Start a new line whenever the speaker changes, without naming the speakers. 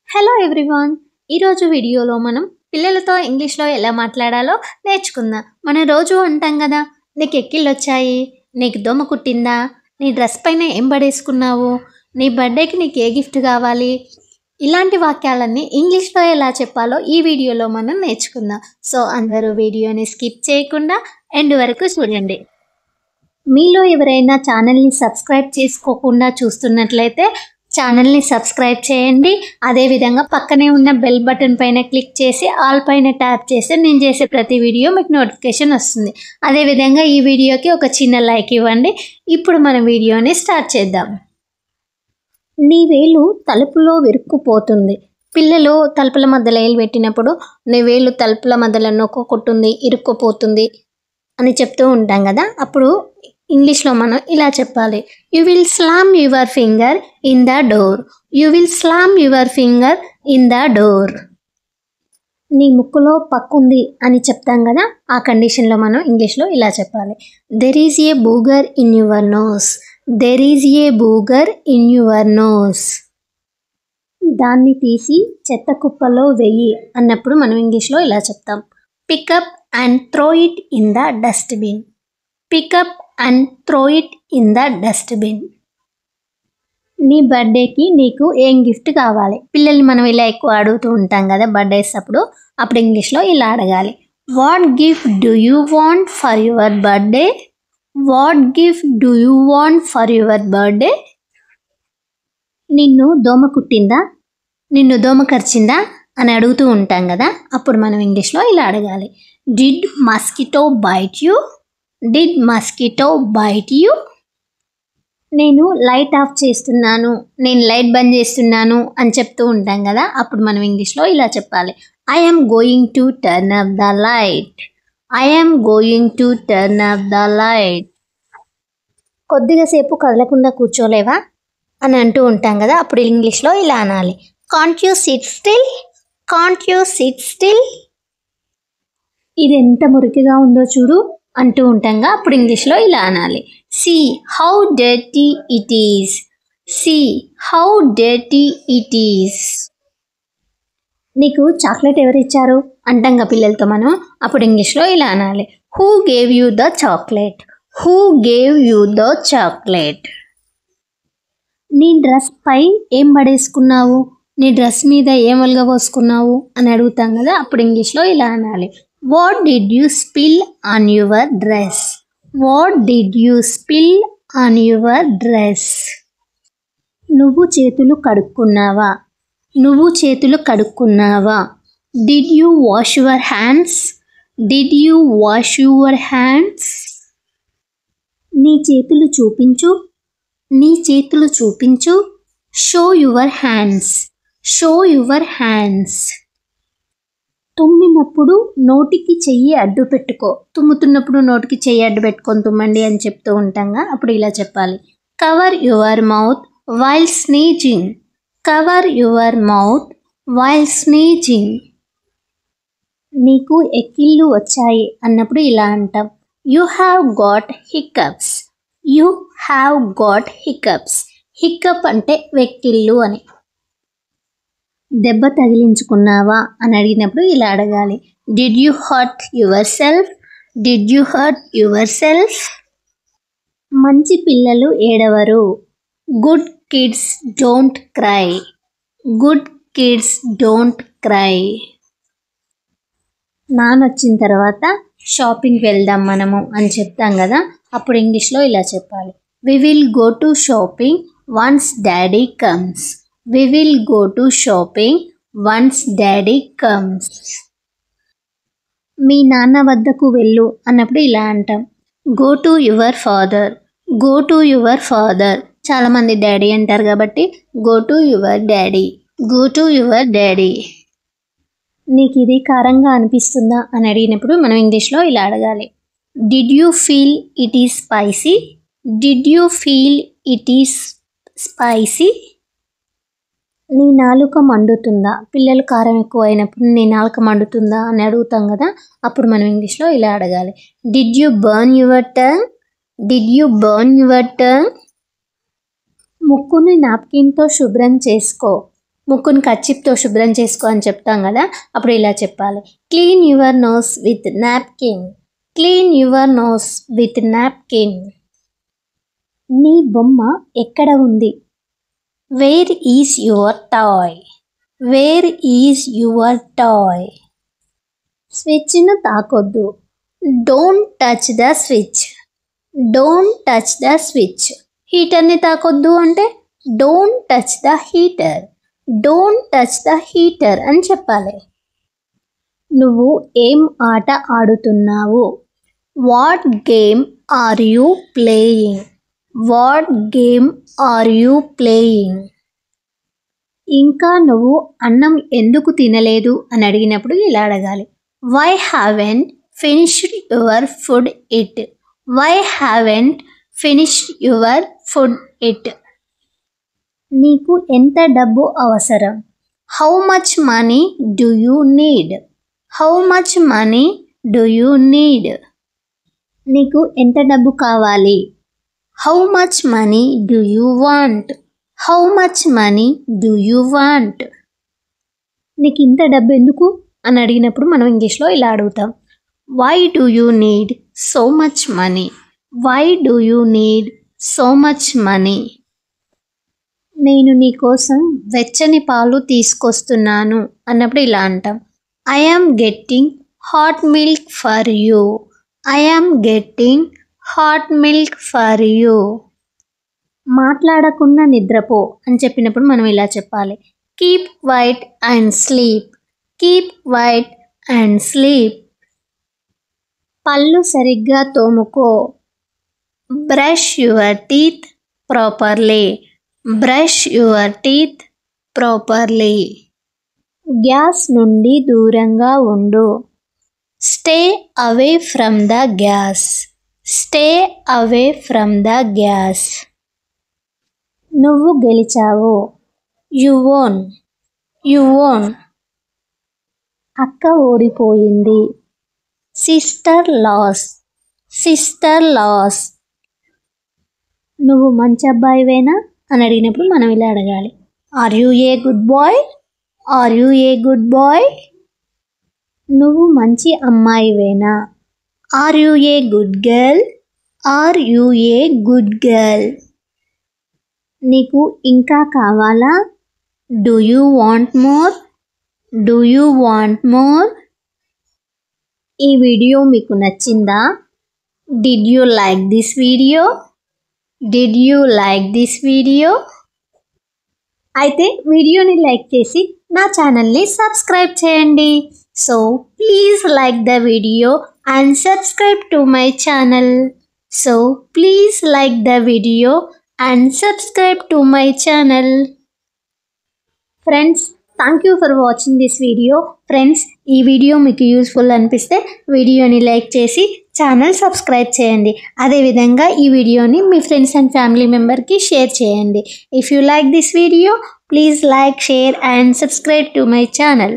Hello everyone. ఈరోజు వీడియోలో మనం పిల్లలతో ఇంగ్లీష్లో ఎలా మాట్లాడాలో నేర్చుకుందాం. మనం రోజు అంటాం కదా, నీకు ఎక్కిళ్ళు వచ్చాయి, నీకు దోమ కుట్టిందా, నీ డ్రెస్ పైన ఏం పడేసుకున్నావు, నీ బర్త్డేకి నీకు ఏ గిఫ్ట్ కావాలి, ఇలాంటి వాక్యాలన్నీ ఇంగ్లీష్లో ఎలా చెప్పాలో ఈ వీడియోలో మనం నేర్చుకుందాం. సో అందరూ వీడియోని స్కిప్ చేయకుండా ఎండ్ వరకు చూడండి. మీలో ఎవరైనా ఛానల్ని సబ్స్క్రైబ్ చేసుకోకుండా చూస్తున్నట్లయితే ఛానల్ని సబ్స్క్రైబ్ చేయండి. అదేవిధంగా పక్కనే ఉన్న బెల్ బటన్ పైన క్లిక్ చేసి ఆల్ పైన ట్యాప్ చేస్తే నేను చేసే ప్రతి వీడియో మీకు నోటిఫికేషన్ వస్తుంది. అదేవిధంగా ఈ వీడియోకి ఒక చిన్న లైక్ ఇవ్వండి. ఇప్పుడు మనం వీడియోని స్టార్ట్ చేద్దాం. నీ వేలు తలుపులో విరుక్కుపోతుంది. పిల్లలు తలుపుల మధ్యలో వేలు పెట్టినప్పుడు నీ వేలు తలుపుల మధ్యలో నొక్కుంటుంది, ఇరుక్కుపోతుంది అని చెప్తూ ఉంటాం కదా. అప్పుడు ఇంగ్లీష్లో మనం ఇలా చెప్పాలి, you will slam your finger in the door. You will slam your finger in the door. నీ ముక్కులో పక్కుంది అని చెప్తాం కదా, ఆ కండిషన్లో మనం ఇంగ్లీష్లో ఇలా చెప్పాలి, there is a booger in your nose. There is a booger in your nose. దాన్ని తీసి చెత్త కుప్పలో వెయ్యి అన్నప్పుడు మనం ఇంగ్లీష్లో ఇలా చెప్తాం, pick up and throw it in the dustbin. Pick up and throw it in the dustbin. నీ బర్త్డేకి నీకు ఏం గిఫ్ట్ కావాలి. పిల్లల్ని మనం ఇలా ఎక్కువ అడుగుతూ ఉంటాం కదా బర్త్డేస్ అప్పుడు ఇంగ్లీష్లో ఇలా అడగాలి, what gift do you want for your birthday. What gift do you want for your birthday. నిన్ను దోమ కుట్టిందా, నిన్ను దోమ కరిచిందా అని అడుగుతూ ఉంటాం కదా, అప్పుడు మనం ఇంగ్లీష్లో ఇలా అడగాలి, did mosquito bite you. Did mosquito bite you. నేను లైట్ ఆఫ్ చేస్తున్నాను, నేను లైట్ బంద్ చేస్తున్నాను అని చెప్తూ ఉంటాం కదా, అప్పుడు మనం ఇంగ్లీష్లో ఇలా చెప్పాలి, I am going to turn up the light. I am going to turn up the light. కొద్దిగా సేపు కదలకుండా కూర్చోలేవా అని అంటూ ఉంటాం కదా, అప్పుడు ఇంగ్లీష్లో ఇలా అనాలి, can't you SIT still. Can't you SIT still. ఇది ఎంత మురికిగా ఉందో చూడు అంటూ ఉంటాంగా, అప్పుడు ఇంగ్లీష్లో ఇలా అనాలి, see how dirty it is. See how dirty it is. నీకు చాక్లెట్ ఎవరు ఇచ్చారు అంటాంగా పిల్లలతో మనం, అప్పుడు ఇంగ్లీష్లో ఇలా అనాలి, who gave you the chocolate. Who gave you the chocolate. నీ డ్రెస్ పై ఏం పడేసుకున్నావు, నీ డ్రెస్ మీద ఏం ఒలగబోసుకున్నావు అని అడుగుతాం కదా, అప్పుడు ఇంగ్లీష్లో ఇలా అనాలి, what did you spill on your dress. What did you spill on your dress. నువ్వు చేతులు కడుక్కున్నావా. నువ్వు చేతులు కడుక్కున్నావా. Did you wash your hands. Did you wash your hands. నీ చేతులు చూపించు. నీ చేతులు చూపించు. Show your hands. Show your hands. తుమ్మినప్పుడు నోటికి చెయ్యి అడ్డు పెట్టుకో. తుమ్ముతున్నప్పుడు నోటికి చెయ్యి అడ్డు పెట్టుకొని తుమ్మండి అని చెప్తూ ఉంటాంగా, అప్పుడు ఇలా చెప్పాలి, cover your mouth while sneezing. Cover your mouth while sneezing. నీకు ఎక్కిళ్ళు వచ్చాయి అన్నప్పుడు ఇలా అంటాం, you have got hiccups. You have got hiccups. Hiccup అంటే వెక్కిళ్ళు అని. దెబ్బ తగిలించుకున్నావా అని అడిగినప్పుడు ఇలా అడగాలి, did you hurt yourself. Did you hurt yourself. మంచి పిల్లలు ఏడవరు. Good kids don't cry. Good kids don't cry. నానొచ్చిన తర్వాత షాపింగ్కి వెళ్దాం మనము అని చెప్తాం కదా, అప్పుడు ఇంగ్లీష్లో ఇలా చెప్పాలి, we will go to shopping once daddy comes. We will go to shopping once daddy comes. మీ నాన్న వద్దకు వెళ్ళు అన్నప్పుడు ఇలా అంటాం, go to your father. Go to your father. చాలామంది డాడీ అంటారు కాబట్టి go to your daddy. Go to your daddy. నీకు ఇది కారంగా అనిపిస్తుందా అని అడిగినప్పుడు మనం ఇంగ్లీష్లో ఇలా అడగాలి, did you feel it is spicy. Did you feel it is spicy. నీ నాలుక మండుతుందా. పిల్లలు కారం ఎక్కువ అయినప్పుడు నీ నాలుక మండుతుందా అని అడుగుతాం కదా, అప్పుడు మనం ఇంగ్లీష్లో ఇలా అడగాలి, did you burn your tongue. Did you burn your tongue. ముక్కుని నాప్కిన్తో శుభ్రం చేసుకో. ముక్కుని కర్చీప్తో శుభ్రం చేసుకో అని చెప్తాం కదా, అప్పుడు ఇలా చెప్పాలి. Clean your nose with napkin. Clean your nose with napkin. నీ బొమ్మ ఎక్కడ ఉంది? Where is your toy? Where is your toy? స్విచ్ను తాకొద్దు. Don't touch the switch. Don't touch the switch. హీటర్ని తాకొద్దు అంటే don't touch the heater. Don't touch the heater అని చెప్పాలి. నువ్వు ఏం ఆట ఆడుతున్నావు? What game are you playing? What game are you playing? ఇంకా నువ్వు అన్నం ఎందుకు తినలేదు అని అడిగినప్పుడు ఇలా అడగాలి. Why haven't finished your food it? Why haven't finished your food it? నీకు ఎంత డబ్బు అవసరం? How much money do you need? How much money do you need? నీకు ఎంత డబ్బు కావాలి? How much money do you want? How much money do you want? నీకు ఇంత డబ్బు ఎందుకు అని అడిగినప్పుడు మనం ఇంగ్లీష్లో ఇలా అడుగుతాం. Why do you need so much money? Why do you need so much money? నేను నీ కోసం వెచ్చని పాలు తీసుకొస్తున్నాను అన్నప్పుడు ఇలా అంటాం. I am getting hot milk for you. I am getting hot milk for you. మాట్లాడకుండా నిద్రపో అని చెప్పినప్పుడు మనం ఇలా చెప్పాలి. Keep quiet and sleep. Keep quiet and sleep. పళ్ళు సరిగ్గా తోముకో. Brush your teeth properly. Brush your teeth properly. Gas నుండి దూరంగా ఉండు. Stay away from the gas. Stay away from the gas. నువ్వు గెలిచావు. You won. You won. అక్క ఓడిపోయింది. Sister lost. Sister lost. నువ్వు మంచి అబ్బాయివేనా అని అడిగినప్పుడు మనం ఇలా అడగాలి. Are you a good boy? Are you a good boy? నువ్వు మంచి అమ్మాయివేనా? Are you a good girl? Are you a good girl? నీకు ఇంకా కావాలా? Do you want more? Do you want more? ఈ వీడియో మీకు నచ్చిందా? Did you like this video? Did you like this video? అయితే వీడియోని లైక్ చేసి నా ఛానల్ని సబ్స్క్రైబ్ చేయండి. So please like the video and subscribe to my channel. So please like the video and subscribe to my channel. Friends, thank you for watching this video. Friends, ఈ video మీకు useful అనిపిస్తే వీడియోని like చేసి channel subscribe చేయండి. అదేవిధంగా ఈ వీడియోని మీ friends and family మెంబర్కి share చేయండి. If you like this video, please like, share and subscribe to my channel.